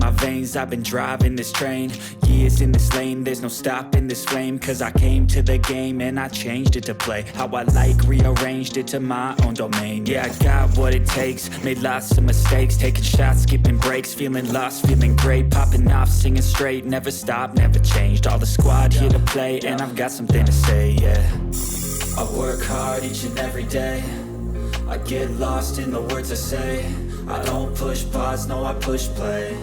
my veins, I've been driving this train. Years in this lane, there's no stopping this flame. Cause I came to the game and I changed it to play how I like, rearranged it to my own domain. Yeah, I got what it takes, made lots of mistakes, taking shots, skipping breaks, feeling lost, feeling great, popping off, singing straight, never stopped, never changed. All the squad here to play, and I've got something to say, yeah. I work hard each and every day, I get lost in the words I say. I don't push pause, no I push play.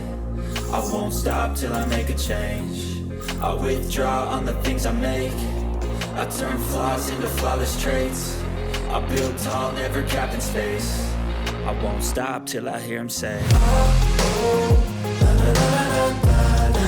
I won't stop till I make a change. I withdraw on the things I make. I turn flaws into flawless traits. I build tall, never capped in space. I won't stop till I hear him say, oh, oh, la, la, la, la, la.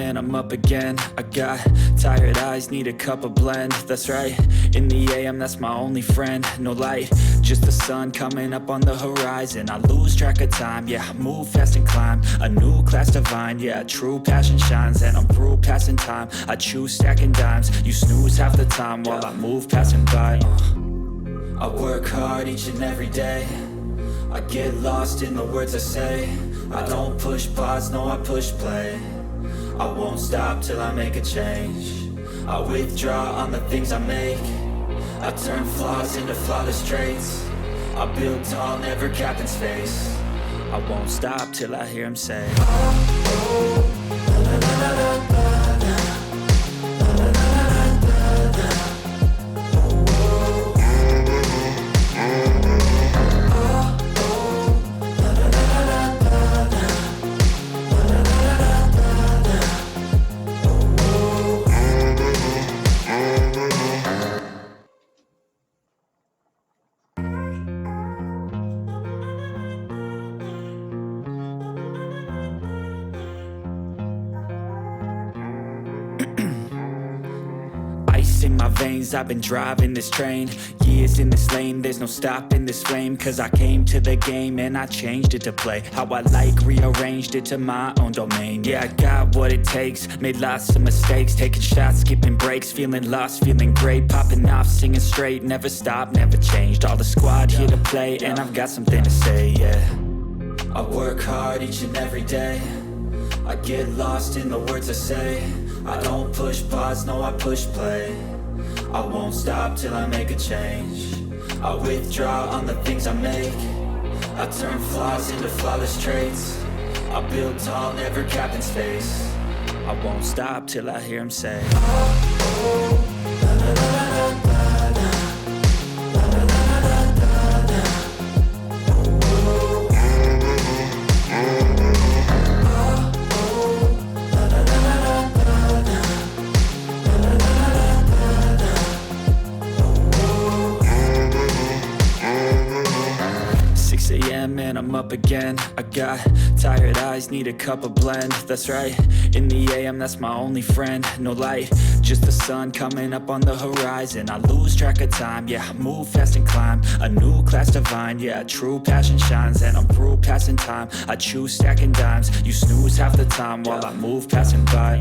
And I'm up again. I got tired eyes, need a cup of blend. That's right, in the AM, that's my only friend. No light, just the sun coming up on the horizon. I lose track of time, yeah, I move fast and climb a new class divine, yeah, true passion shines. And I'm through passing time, I choose stacking dimes. You snooze half the time while I move passing by. I work hard each and every day, I get lost in the words I say. I don't push pause, no I push play. I won't stop till I make a change. I withdraw on the things I make. I turn flaws into flawless traits. I build tall, never capped in space. I won't stop till I hear him say, oh, oh, la, la, la, la, la, la, la, la, la, la, la, la. In my veins, I've been driving this train. Years in this lane, there's no stopping this flame. Cause I came to the game and I changed it to play how I like, rearranged it to my own domain. Yeah, I got what it takes, made lots of mistakes, taking shots, skipping breaks, feeling lost, feeling great, popping off, singing straight, never stopped, never changed. All the squad here to play, and I've got something to say, yeah. I work hard each and every day, I get lost in the words I say. I don't push pause, no I push play. I won't stop till I make a change. I withdraw on the things I make. I turn flaws into flawless traits. I build tall, never capped in space. I won't stop till I hear him say, oh, oh, la, la, la, la, la, la. And I'm up again. I got tired eyes, need a cup of blend. That's right, in the AM, that's my only friend. No light, just the sun coming up on the horizon. I lose track of time, yeah, I move fast and climb a new class divine, yeah, true passion shines. And I'm through passing time, I choose stacking dimes. You snooze half the time while I move passing by.